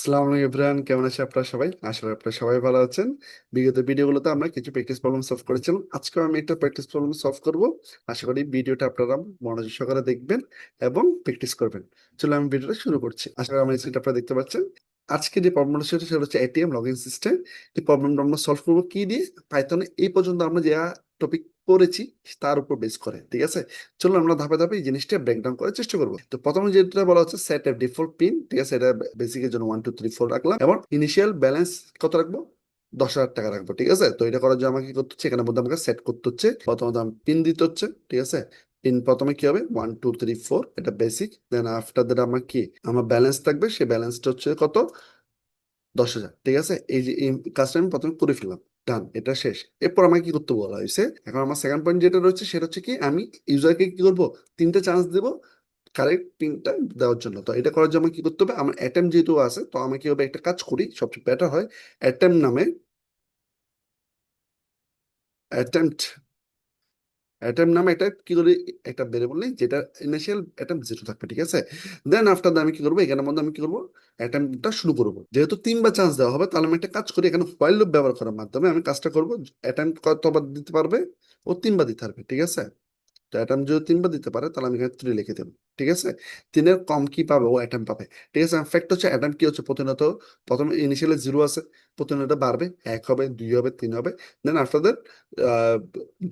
আসসালামু আলাইকুম ইব্রাহিম, কেমন আছে আপনারা সবাই? আশা করি আপনারা সবাই ভালো আছেন। বিগত ভিডিওগুলোতে আমরা কিছু প্র্যাকটিস প্রবলেম সলভ করেছিলাম। আজকে আমি একটা প্র্যাকটিস প্রবলেম সলভ করব। আশা করি ভিডিওটা আপনারা মনোযোগ সহকারে দেখবেন এবং প্র্যাকটিস করবেন। চলো আমি ভিডিওটা শুরু করছি। আশা করি আমার স্ক্রিনটা আপনারা দেখতে পাচ্ছেন। আজকে যে প্রবলেমটা সেটা হচ্ছে এটিএম লগইন সিস্টেম। এই প্রবলেমটা আমরা সলভ করবো কি দিয়ে? পাইথনে এই পর্যন্ত আমরা যে টপিক পড়েছি তার উপর বেস করে, ঠিক আছে? চলো আমরা ধাপে ধাপে এই জিনিসটা ব্রেকডাউন করার চেষ্টা করবো। তো প্রথমে যেটা বলা হচ্ছে সেট এ ডিফল্ট পিন, ঠিক আছে? এটা বেসিকের জন্য 1 2 3 4 রাখলাম এবং ইনিশিয়াল ব্যালেন্স কত রাখবো? 10,000 টাকা রাখবো, ঠিক আছে? তো এটা করার জন্য আমাকে কি করতে হচ্ছে? এখানের মধ্যে আমাকে সেট করতে হচ্ছে। প্রথমত আমি পিন দিতে হচ্ছে, ঠিক আছে? পিন প্রথমে কি হবে? 1 2 3 4, এটা বেসিক। দেন আফটার দ্যাট আমার কি আমার ব্যালেন্স থাকবে, সেই ব্যালেন্সটা হচ্ছে কত? 10,000, ঠিক আছে? এই যে এই কাজটা আমি প্রথমে করে ফেললাম। ডান, এটা শেষ। এরপর আমাকে কি করতে বলা হয়েছে? এখন আমার সেকেন্ড পয়েন্ট যেটা রয়েছে সেটা হচ্ছে কি, আমি ইউজারকে কি করবো? 3টে চান্স দেবো কারেক্ট পিনটা দেওয়ার জন্য। তো এটা করার জন্য আমাকে কি করতে হবে? আমার অ্যাটেম্প যেহেতু আছে, তো আমি কি হবে, একটা কাজ করি, সবচেয়ে বেটার হয় অ্যাটেম্প নামে অ্যাটেম্পট অ্যাটেম্প নামে একটা কি করি, একটা ভেরিয়েবল নেই যেটা ইনিশিয়াল অ্যাটেম্প 0 থাকবে, ঠিক আছে? দেন আফটার আমি কি করবো? এখানের মধ্যে আমি কি করবো? অ্যাটেম্পটা শুরু করবো। যেহেতু 3বার চান্স দেওয়া হবে, তাহলে আমি একটা কাজ করি, এখানে হোয়াইল লুপ ব্যবহার করার মাধ্যমে আমি কাজটা করবো। অ্যাটেম্প কতবার দিতে পারবে? ও 3বার দিতে পারবে, ঠিক আছে? তো অ্যাটম যদি 3বার দিতে পারে, তাহলে আমি এখানে 3 লিখে দেবো, ঠিক আছে? 3-এর কম কি পাবে? ও অ্যাটম পাবে, ঠিক আছে? ফ্যাক্ট হচ্ছে অ্যাটম কি হচ্ছে, প্রতিনিয়ত প্রথমে ইনিশিয়ালি 0 আছে, প্রতিনিয়ত বাড়বে, 1 হবে, 2 হবে, 3 হবে। দেন আফটার দ্যাট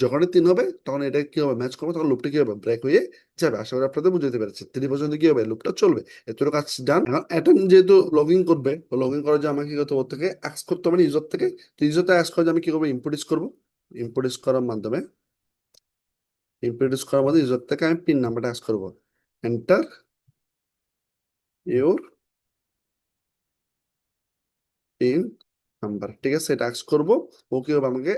যখনই 3 হবে, তখন এটা কি হবে? ম্যাচ করবে, তখন লুপটা কি হবে? ব্রেক হয়ে যাবে। আশা করি আপনাদের বুঝতে পেরেছে। 3 পর্যন্ত কি হবে? লুপটা চলবে। এতটুকু কাজ ডান। এখন অ্যাটম যেহেতু লগ ইন করবে, লগ ইন করার জন্য আমাকে কি করতে হবে? ওর থেকে অ্যাক্স করতে হবে, ইউজার থেকে। তো ইউজার থেকে অ্যাক্স করার জন্য আমি কি করবো? ইম্পোর্ট করবো। ইম্পোর্ট করার মাধ্যমে ইন্ট্রোডিউস করার মধ্যে ইউজার থেকে আমি পিন নাম্বারটা অ্যাড করবো। এন্টার ইউর পিন নাম্বার, ঠিক আছে? এটা অ্যাড করবো। ও কি হবে? আমাকে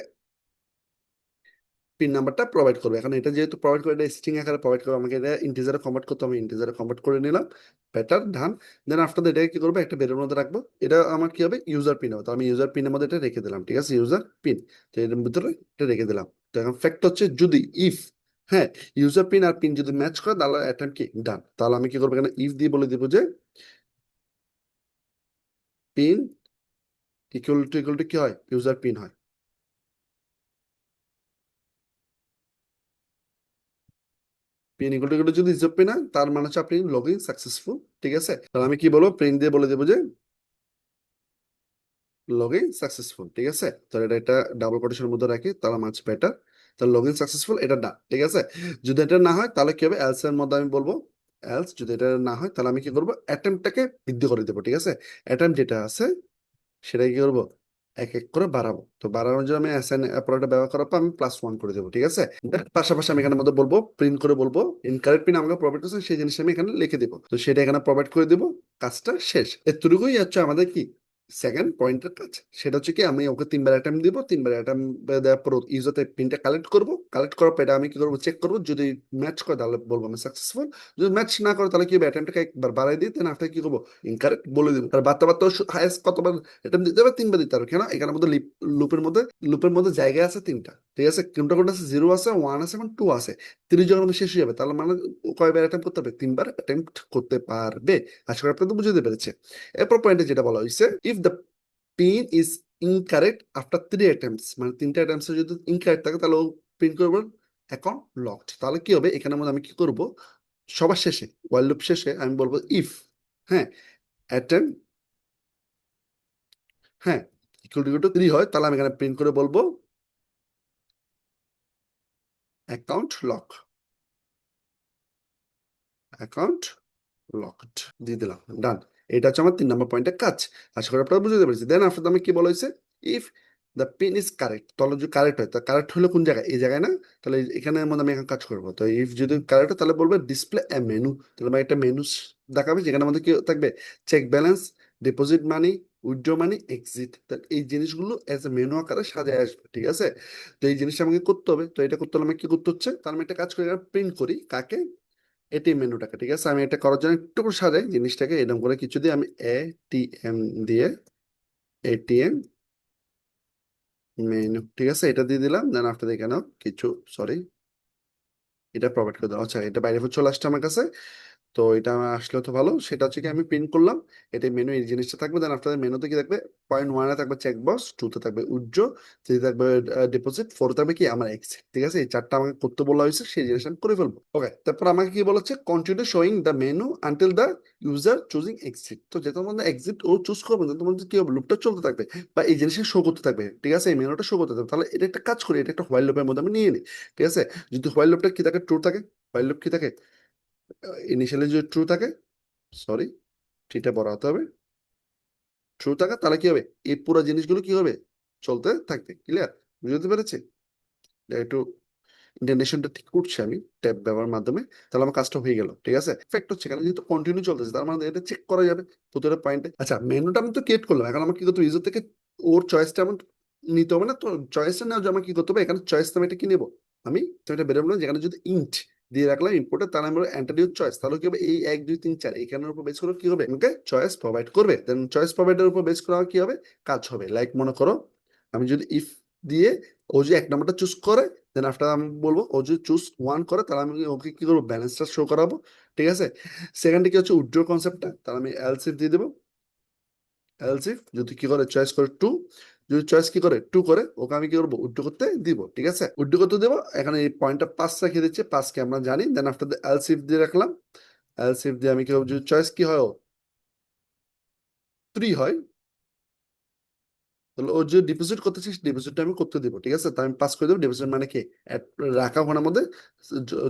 পিন নাম্বারটা প্রোভাইড করবে। এখন এটা যেহেতু প্রোভাইড করে, এটা স্ট্রিং আকারে প্রোভাইড করবে, আমাকে এটা ইন্টিজারে কনভার্ট করতে হবে। ইন্টিজারে কনভার্ট করে নিলাম, better, done. Then after that এটাকে কি করবো? একটা বেরের মধ্যে রাখবো। এটা আমার কি হবে? ইউজার পিন হবে। তো আমি ইউজার পিনের মধ্যে এটা রেখে দিলাম, ঠিক আছে? ইউজার পিন, তো এর ভিতরে এটা রেখে দিলাম। তো এখন ফ্যাক্ট হচ্ছে, যদি ইফ, হ্যাঁ, ইউজার পিন আর পিন যদি ম্যাচ করে, তাহলে অ্যাটেম্প কি ডান। তাহলে আমি কি করবো? এখানে ইফ দিয়ে বলে দিব যে পিন ইকুয়াল টু কি হয়? ইউজার পিন হয়। পিন ইকুয়াল টু যদি ইউজার পিন হয়, তার মানে হচ্ছে আপনি লগ ইন সাকসেসফুল, ঠিক আছে? তাহলে আমি কি বলবো? প্রিন্ট দিয়ে বলে দেবো যে লগ ইন সাকসেসফুল, ঠিক আছে? তো এটা ডাবল কোটেশনের মধ্যে রাখি, তাহলে মাছ বেটার। তাহলে লগ ইন সাকসেসফুল, এটা ডান, ঠিক আছে? যদি এটা না হয়, তাহলে কি হবে? এলস এর মধ্যে আমি বলবো এলস। যদি এটা না হয়, তাহলে আমি কি করবো? অ্যাটেম্পটাকে বৃদ্ধি করে দেবো, ঠিক আছে? অ্যাটেম্প যেটা আছে সেটা কি করবো? এক এক করে বাড়াবো। তো বাড়ানোর জন্য আমি অ্যাসাইন অপারেটর ব্যবহার করার পর আমি +1 করে দেবো, ঠিক আছে? পাশাপাশি আমি এখানে মধ্যে বলবো, প্রিন্ট করে বলবো ইনকারেক্ট পিন আমাকে প্রোভাইড করছে, সেই জিনিস আমি এখানে লিখে দেবো। তো সেটা এখানে প্রোভাইড করে দেবো। কাজটা শেষ। এতটুকুই হচ্ছে আমাদের কি সেকেন্ড পয়েন্টের কাজ। সেটা হচ্ছে কি, আমি ওকে 3বার অ্যাটেম্প দিব। 3বার অ্যাটেম্প দেওয়ার পর ইউজারতে পিনটা কালেক্ট করবো। কালেক্ট করার পর এটা আমি কি করবো? চেক করবো। যদি ম্যাচ করে, তাহলে বলবো আমি সাকসেসফুল। যদি ম্যাচ না করে, তাহলে কি হবে? অ্যাটেম্পটাকে একবার বাড়াই দিই, দেন আফটার কি করবো? ইনকারেক্ট বলে দিব। আর বার্তা বার্তা হাইয়েস্ট কতবার অ্যাটেম্প দিতে হবে? 3বার দিতে হবে। কেন? এখানের মধ্যে লুপের মধ্যে জায়গা আছে 3টা, ঠিক আছে? কোনটা কোনটা আছে? 0 আছে, 1 আছে এবং 2 আছে। 30 যখন শেষ হয়ে যাবে, তাহলে মানে ও কয়বার অ্যাটেম্প করতে হবে? 3বার অ্যাটেম্প করতে পারবে। আশা করি আপনাদের বুঝতে পেরেছে। এরপর পয়েন্টে যেটা বলা হয়েছে, if the pin is incorrect after 3 attempts, মানে 3টা অ্যাটেম্পসে যদি ইনকারেক্ট থাকে, তাহলে ও প্রিন্ট করবে অ্যাকাউন্ট লকড। তাহলে কি হবে? এখানের মধ্যে আমি কি করব? সবার শেষে, ওয়াইল লুপ শেষে আমি বলবো ইফ, হ্যাঁ, অ্যাটেম্প, হ্যাঁ, ইকুয়াল টু 3 হয়, তাহলে আমি এখানে প্রিন্ট করে বলবো অ্যাকাউন্ট লক, অ্যাকাউন্ট লকড দিয়ে দিলাম, ডান। এটা হচ্ছে আমার 3 নম্বর পয়েন্টের কাজ। আশা করি আপনারা বুঝতে পেরেছি। দেন আফটার আমি কি বলা হয়েছে? If the pin is correct, তাহলে যদি কারেক্ট হয়, তা কারেক্ট হলো কোন জায়গায়? এই জায়গায় না? তাহলে এখানের মধ্যে আমি এখন কাজ করবো। তো ইফ যদি কারেক্ট হয়, তাহলে বলবে ডিসপ্লে এ মেনু। তাহলে আমার একটা মেনু দেখাবে, যেখানে মধ্যে কি থাকবে? চেক ব্যালেন্স, ডিপোজিট মানি, উইথড্র মানি, এক্সিট। এই জিনিসগুলো এজ এ মেনু আকারে সাজায় আসবে, ঠিক আছে? তো এই জিনিসটা আমাকে করতে হবে। তো এটা করতে হলে আমাকে কি করতে হচ্ছে? তার আমি একটা কাজ করি, প্রিন্ট করি কাকে? এটিএম মেনুটাকে, ঠিক আছে? আমি এটা করার জন্য একটু সাজাই জিনিসটাকে, এরকম করে কিছু দিয়ে আমি এটিএম দিয়ে এটিএম মেনু, ঠিক আছে? এটা দিয়ে দিলাম। দেন আফটার এখানেও কিছু, সরি, এটা প্রোভাইড করে দাও। আচ্ছা, এটা বাইরে চলে আসছে আমার কাছে। তো এটা আমার আসলে তো ভালো, সেটা হচ্ছে কি আমি প্রিন্ট করলাম, এটা মেনু এই জিনিসটা থাকবে। দেন আফটার মেনুতে কি থাকবে, পয়েন্ট ওয়ানে থাকবে চেক বক্স, টুতে থাকবে উজ্জ্ব, থ্রি থাকবে ডিপোজিট, ফোর থাকবে কি আমার এক্সিট। ঠিক আছে, এই চারটা আমাকে করতে বলা হয়েছে, সেই জিনিসটা আমি করে ফেলবো। ওকে, তারপর আমাকে কি বলেছে, continue showing the menu until the user choosing exit. তো যেটা মধ্যে এক্সিট ও চুজ করবে না, তোমার কি হবে, লুপটা চলতে থাকবে বা এই জিনিসটা শো করতে থাকবে। ঠিক আছে, এই মেনুটা শো করতে থাকবে। তাহলে এটা একটা কাজ করি, এটা একটা হোয়াইল লুপের মধ্যে আমি নিয়ে নিই। ঠিক আছে, যদি হোয়াইল লুপটা কি থাকে, ট্রু থাকে, হোয়াইল লুপ কি থাকে, ইনিশিয়ালি যদি ট্রু থাকে, সরি থ্রিটা বড় হতে হবে, ট্রু থাকে, তাহলে কি হবে, এই পুরো জিনিসগুলো কি হবে, চলতে থাকবে। ক্লিয়ার, বুঝতে পেরেছি? একটু ইন্টারনেশনটা ঠিক করছি আমি ট্যাব ব্যবহারের মাধ্যমে, তাহলে আমার কাজটা হয়ে গেল। ঠিক আছে, ফ্যাক্ট হচ্ছে এখানে যেহেতু কন্টিনিউ চলতেছে, তার মানে এটা চেক করা যাবে প্রতিটা পয়েন্টে। আচ্ছা, মেনুটা আমি তো ক্রিয়েট করলাম, এখন আমার কি করতে হবে, ইউজার থেকে ওর চয়েসটা আমার নিতে হবে না? তো চয়েসটা নেওয়ার জন্য আমার কি করতে হবে, এখানে চয়েস আমি এটা কি নেবো, আমি তো এটা বেরোবো না, যেখানে যদি ইন্ট দিয়ে রাখলাম ইম্পোর্টে, তাহলে আমরা এন্টার ইউর চয়েস, তাহলে কি হবে, এই 1 2 3 4 এখানের উপর বেস করে কি হবে, আমাকে চয়েস প্রোভাইড করবে। দেন চয়েস প্রোভাইডের উপর বেস করা কি হবে, কাজ হবে। লাইক মনে করো আমি যদি ইফ দিয়ে ও যে 1 নম্বরটা চুজ করে, দেন আফটার আমি বলবো ও যদি চুজ ওয়ান করে, তাহলে আমি ওকে কি করবো, ব্যালেন্সটা শো করাবো। ঠিক আছে, সেকেন্ডে কি হচ্ছে উইথড্র কনসেপ্টটা, তাহলে আমি এলস ইফ দিয়ে দেবো। এলস ইফ যদি কি করে, চয়েস করে টু, যদি চয়েস কি করে টু করে, ওকে আমি কি করবো, উইথড্র করতে দিব। ঠিক আছে, উইথড্র করতে দেবো, এখানে এই পয়েন্টটা পাঁচ রেখে দিচ্ছে, পাঁচকে আমরা জানি। Then after the else if দিয়ে রাখলাম, এলস ইফ দিয়ে আমি কি করবো, যদি চয়েস কি হয়, থ্রি হয়, তাহলে ও যে ডিপোজিট করতেছে, ডিপোজিটটা আমি করতে দিব। ঠিক আছে, তাই আমি পাস করে দেবো। ডিপোজিট মানে কি, রাখা ওখানের মধ্যে,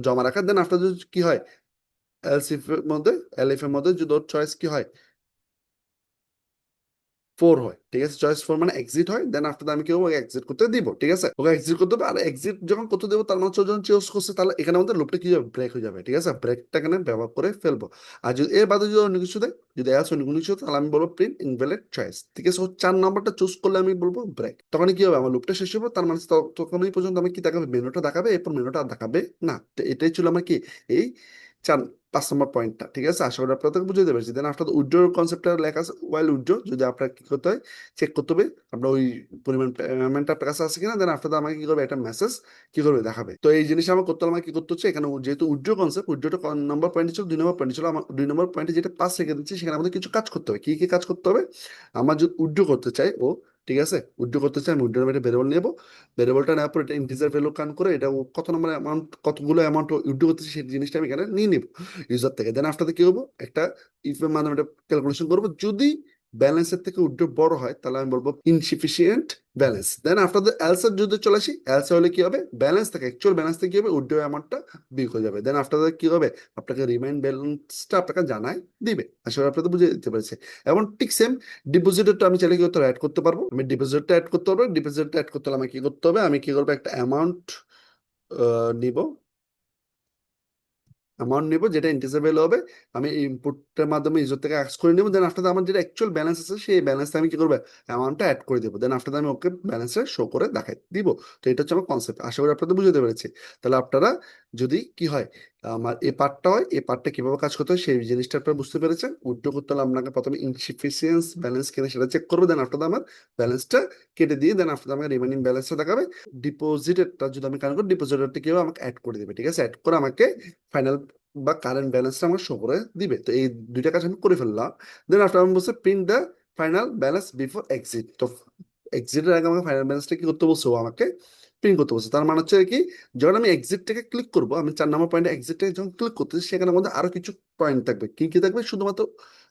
জমা রাখা। দেন আফটার যদি কি হয়, এলসিফ এর মধ্যে, এলএফ এর মধ্যে যদি ওর চয়েস কি হয়, ফোর হয়। ঠিক আছে, চয়েস ফোর মানে এক্সিট হয়। দেন আফটার আমি কি করবো, এক্সিট করতে দিব। ঠিক আছে, ওকে এক্সিট করতে হবে। আর এক্সিট যখন করতে দেবো, তার মানে হচ্ছে ও যখন চুজ করছে, তাহলে এখানে আমাদের লুপটা কি যাবে, ব্রেক হয়ে যাবে। ঠিক আছে, ব্রেকটা এখানে ব্যবহার করে ফেলবো। আর যদি এর বাদে যদি অন্য কিছু দেয়, যদি এলস অন্য কোনো কিছু, তাহলে আমি বলবো প্রিন্ট ইনভ্যালিড চয়েস। ঠিক আছে, ও 4 নম্বরটা চুজ করলে আমি বলবো ব্রেক। তখন কি হবে, আমার লুপটা শেষ হবে। তার মানে তখনই পর্যন্ত আমি কি দেখাবে, মেনুটা দেখাবে, এরপর মেনুটা আর দেখাবে না। তো এটাই ছিল আমার কি, এই চার 5 নম্বর পয়েন্টটা। ঠিক আছে, আশা করি আপনাদের বুঝতে পেরেছি। দেন আপনার উইথড্র কনসেপ্টটা লেখা আছে, ওয়াইল উইথড্র যদি আপনার কি করতে হয়, চেক করতে হবে আপনার ওই পরিমাণ পেমেন্টটা আপনার কাছে আছে কিনা। দেন আপনার আমাকে কি করবে, একটা মেসেজ কি করবে, দেখাবে। তো এই জিনিসটা আমার করতে হলে আমাকে কি করতে হচ্ছে, এখানে যেহেতু উইথড্র কনসেপ্ট, উইথড্রটা নম্বর পয়েন্ট ছিল, 2 নম্বর পয়েন্ট ছিল আমার, 2 নম্বর পয়েন্টে যেটা পাস রেখে দিচ্ছে, সেখানে আমাদের কিছু কাজ করতে হবে। কি কি কাজ করতে হবে, আমার যদি উইথড্র করতে চাই ও, ঠিক আছে, উইথড্র করতে চাই, আমি উইথড্র একটা ভেরিয়েবল নেব। ভেরিয়েবলটা নেওয়ার পর এটা ইন্টিজার ভ্যালু কান করে, এটা ও কত নম্বর অ্যামাউন্ট, কতগুলো অ্যামাউন্ট উইথড্র করতেছে, সেই জিনিসটা আমি এখানে নিয়ে নিব ইউজার থেকে। দেন আফটার কি হবো, একটা ইফ এর মাধ্যমে একটা ক্যালকুলেশন করবো। যদি ব্যালেন্সের থেকে উইথড্র বড় হয়, তাহলে আমি বলবো insufficient balance. Then after the else এর যদি চলে আসি, এলস হলে কি হবে, ব্যালেন্স থেকে, অ্যাকচুয়াল ব্যালেন্স থেকে কি হবে, উইথড্র অ্যামাউন্টটা বিয়োগ হয়ে যাবে। দেন আফটার দ্য কি হবে, আপনাকে রিমাইন্ড ব্যালেন্সটা আপনাকে জানাই দিবে। আসলে আপনাদের বুঝে দিতে পেরেছে। এবং ঠিক সেম ডিপোজিটরটা আমি চাইলে কি করতে অ্যাড করতে পারবো, আমি ডিপোজিটটা অ্যাড করতে পারবো। ডিপোজিটটা অ্যাড করতে হলে আমাকে কি করতে হবে, আমি কি করবো, একটা অ্যামাউন্ট নিব, অ্যামাউন্ট নিব যেটা ইন্টিজার ভ্যালু হবে। আমি ইনপুটের মাধ্যমে ইউজার থেকে অ্যাক্স করে নিব। দেন আফটার আমার যেটা অ্যাকচুয়াল ব্যালেন্স আছে, সেই ব্যালেন্সটা আমি কি করবো, অ্যামাউন্টটা অ্যাড করে দেবো। দেন আফটার আমি ওকে ব্যালেন্সটা শো করে দেখাই দিব। তো এটা হচ্ছে আমার কনসেপ্ট, আশা করি আপনাদের বুঝতে পেরেছি। তাহলে আপনারা যদি কি হয়, আমার এই পার্টটা হয়, এই পার্টটা কিভাবে কাজ করতে হয়, সেই জিনিসটা আপনারা বুঝতে পেরেছেন। উইথড্র করতে হলে আপনাকে প্রথমে ইনসিফিসিয়েন্স ব্যালেন্স কিনা সেটা চেক করবো। দেন আফটার আমার ব্যালেন্সটা কেটে দিয়ে, দেন আফটার আমাকে রিমেনিং ব্যালেন্সটা দেখাবে। ডিপোজিটেরটা যদি আমি কানেক্ট করি, ডিপোজিটরটা কি হবে, আমাকে অ্যাড করে দেবে। ঠিক আছে, অ্যাড করে আমাকে ফাইনাল বা কারেন্ট ব্যালেন্সটা আমার শো করে দিবে। তো এই দুইটা কাজ আমি করে ফেললাম। দেন আফটার আমি বলছে print the final balance before exit. তো এক্সিটের আগে আমাকে ফাইনাল ব্যালেন্সটা কি করতে বলছে, ও আমাকে প্রিন্ট করতে বলছে। তার মানে হচ্ছে কি, যখন আমি এক্সিট থেকে ক্লিক করবো, আমি 4 নম্বর পয়েন্টে এক্সিট থেকে যখন ক্লিক করতেছি, সেখানে মধ্যে আরো কিছু পয়েন্ট থাকবে। কি কি থাকবে, শুধুমাত্র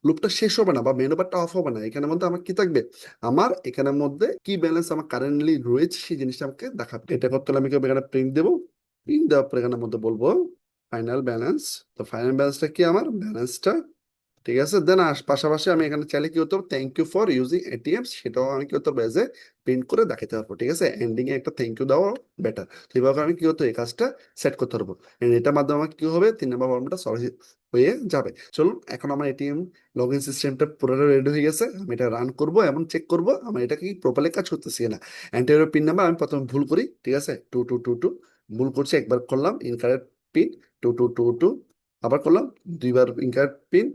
লুপটা শেষ হবে না বা মেনু বারটা অফ হবে না, এখানের মধ্যে আমার কি থাকবে, আমার এখানের মধ্যে কি ব্যালেন্স আমার কারেন্টলি রয়েছে, সেই জিনিসটা আমাকে দেখাবে। এটা করতে হলে আমি কি এখানে প্রিন্ট দেবো। প্রিন্ট দেওয়ার পর এখানের মধ্যে বলবো ফাইনাল ব্যালেন্স। তো ফাইনাল ব্যালেন্সটা কি, আমার ব্যালেন্সটা। ঠিক আছে, দেন পাশাপাশি আমি এখানে চাইলে কি হতে হবে, thank you for using ATM, সেটাও আমি কি হতে হবে, এজ এ প্রিন্ট করে দেখাতে পারবো। ঠিক আছে, এন্ডিং এ একটা থ্যাংক ইউ দেওয়া বেটার। তো এইভাবে আমি কি হতো, এই কাজটা সেট করতে পারবো। And এটার মাধ্যমে আমার কি হবে, 3 নম্বর ফর্মটা সলভ হয়ে যাবে। চলুন, এখন আমার এটিএম লগ ইন সিস্টেমটা পুরোটা রেডি হয়ে গেছে। আমি এটা রান করবো এবং চেক করবো আমার এটা কি প্রপারলি কাজ করতেছি না। এন্টার পিন নাম্বার আমি প্রথমে ভুল করি। ঠিক আছে, 2222 ভুল করছি, একবার করলাম ইনকারেক্ট পিন, 2222 আবার করলাম, দুইবার ইনকারেক্ট পিন,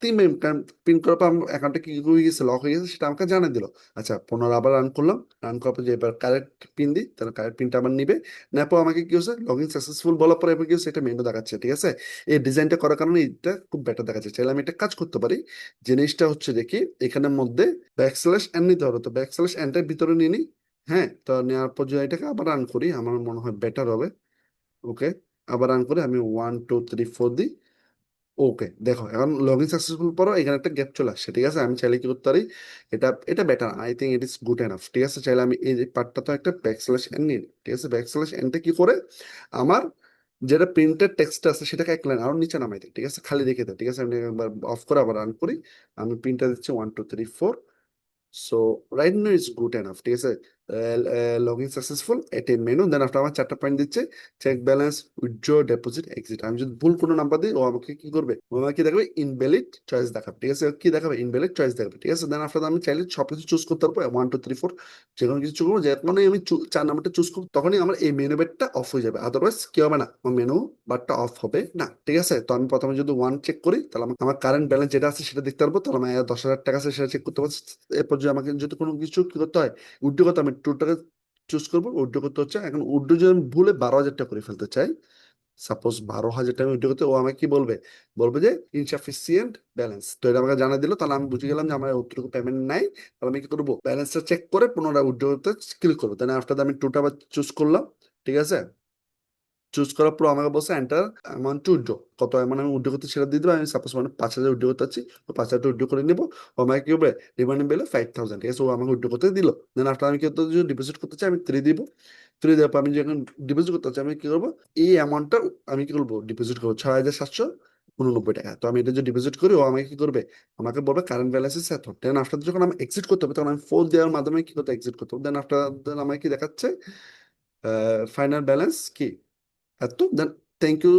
3 মিনিট, কারণ প্রিন্ট করার পর আমার অ্যাকাউন্টটা কি হয়ে গেছে, লক হয়ে গেছে, সেটা আমাকে জানিয়ে দিল। আচ্ছা, পুনরায় আবার রান করলাম, রান করার পর যে এবার কারেক্ট পিন দিই, তাহলে কারেক্ট পিনটা আবার নিবে, নেওয়ার পর আমাকে কি হচ্ছে, লগ ইন সাকসেসফুল বলার পরে এবার কি হচ্ছে, এটা মেনু দেখাচ্ছে। ঠিক আছে, এই ডিজাইনটা করার কারণে এটা খুব বেটার দেখাচ্ছে। চাইলে আমি একটা কাজ করতে পারি, জিনিসটা হচ্ছে দেখি এখানের মধ্যে ব্যাকস্ল্যাশ এন নিতে হবে, তো ব্যাকস্ল্যাশ এনটার ভিতরে নিয়ে নিই। হ্যাঁ, তো নেওয়ার পর যদি এটাকে আবার রান করি, আমার মনে হয় বেটার হবে। ওকে, আবার রান করে আমি 1 2 3 4 দিই। ওকে, দেখো এখন লগ ইন সাকসেসফুল পরও এখানে একটা গ্যাপ চলে আসছে। ঠিক আছে, আমি চাইলে কি করতে পারি, এটা এটা better, I think it is good enough. ঠিক আছে, চাইলে আমি এই যে পার্টটা তো একটা ব্যাকস্ল্যাশ এন নিই। ঠিক আছে, ব্যাকস্ল্যাশ এনটা কি করে আমার যেটা প্রিন্টেড টেক্সট আছে সেটাকে এক লাইন আরো নিচে নামাই দিই। ঠিক আছে, খালি রেখে দেয়। ঠিক আছে, আমি একবার অফ করে আবার রান করি, আমি প্রিন্টটা দিচ্ছি 1 2 3 4। So right now is good enough. ঠিক আছে, লগ ইন সাকসেসফুল, এটি মেনু, দেন আফটার আমার 4টা পয়েন্ট দিচ্ছে, check balance, withdraw, deposit, exit. আমি যদি ভুল কোনো নাম্বার দিই, ও আমাকে কি করবে, ও আমাকে কি দেখাবে, ইনভ্যালিড চয়েস দেখাবে। ঠিক আছে, কি দেখাবে, ইনভ্যালিড চয়েস দেখাবে। ঠিক আছে, দেন আফটার আমি চাইলে সবকিছু চুজ করতে পারবো, 1 2 3 4 যে কোনো কিছু চুজ করবো, যখনই আমি 4 নাম্বারটা চুজ করবো, তখনই আমার এই মেনু বারটা অফ হয়ে যাবে, আদারওয়াইজ কি হবে না, আমার মেনু বারটা অফ হবে না। ঠিক আছে, তো আমি প্রথমে যদি 1 চেক করি, তাহলে আমার কারেন্ট ব্যালেন্স যেটা আছে সেটা দেখতে পারবো, তাহলে আমার 10,000 টাকা আছে সেটা চেক করতে পারবো। এরপর যদি আমাকে যদি কোনো কিছু কি করতে হয়, উইথড্র করতে, আমি টুটাকে চুজ করবো, উইথড্র করতে হচ্ছে। এখন উইথড্র যদি আমি ভুলে 12,000 টাকা করে ফেলতে চাই, সাপোজ 12,000 টাকা উইথড্র করতে, ও আমাকে কি বলবে, বলবে যে ইনসাফিসিয়েন্ট ব্যালেন্স। তো এটা আমাকে জানা দিল, তাহলে আমি বুঝে গেলাম যে আমার অতটুকু পেমেন্ট নাই। তাহলে আমি কি করবো, ব্যালেন্সটা চেক করে পুনরায় উইথড্র করতে ক্লিক করবো। তাহলে আফটার আমি টুটা চুজ করলাম। ঠিক আছে, চুজ করার পর আমাকে বলছে এন্টার অ্যামাউন্ট টু উইথড্র, কত অ্যামাউন্ট আমি উইথড্র করতে সেটা দিয়ে দেবো। আমি সাপোজ মানে 5,000 উইথড্র করতে চাচ্ছি, তো 5,000 উইথড্র করে নিবো। ও আমাকে কি হবে, রিমাইন্ডিং বেলে 5,000। ঠিক আছে, ও আমাকে উইথড্র করতে দিল। দেন আফটার আমি কি করতে, যদি ডিপোজিট করতে চাই, আমি 3 দিব। 3 দেওয়ার পর আমি যখন ডিপোজিট করতে চাই, আমি কি করবো, এই অ্যামাউন্টটা আমি কি করবো, ডিপোজিট করবো 6,799 টাকা। তো আমি এটা যদি ডিপোজিট করি, ও আমাকে কি করবে, আমাকে বলবে কারেন্ট ব্যালেন্স ইজ এত। দেন আফটার যখন আমি এক্সিট করতে হবে, তখন আমি 4 দেওয়ার মাধ্যমে কি করতে, এক্সিট করতে হবে। দেন আফটার দেন আমাকে কি দেখাচ্ছে, ফাইনাল ব্যালেন্স কি এত। Then thank you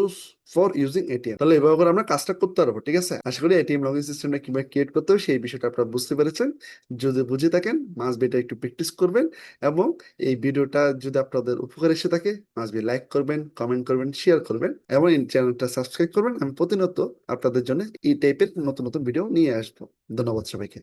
for using ATM. তাহলে এভাবে করে আমরা কাজটা করতে পারবো। ঠিক আছে, আশা করি এটিএম লগইন সিস্টেমটা কিভাবে ক্রিয়েট করতে হবে সেই বিষয়টা আপনারা বুঝতে পেরেছেন। যদি বুঝে থাকেন, মাস্ট বি এটা একটু প্র্যাকটিস করবেন, এবং এই ভিডিওটা যদি আপনাদের উপকার এসে থাকে, মাস্ট বি লাইক করবেন, কমেন্ট করবেন, শেয়ার করবেন, এবং এই চ্যানেলটা সাবস্ক্রাইব করবেন। আমি প্রতিনিয়ত আপনাদের জন্য এই টাইপের নতুন নতুন ভিডিও নিয়ে আসবো। ধন্যবাদ সবাইকে।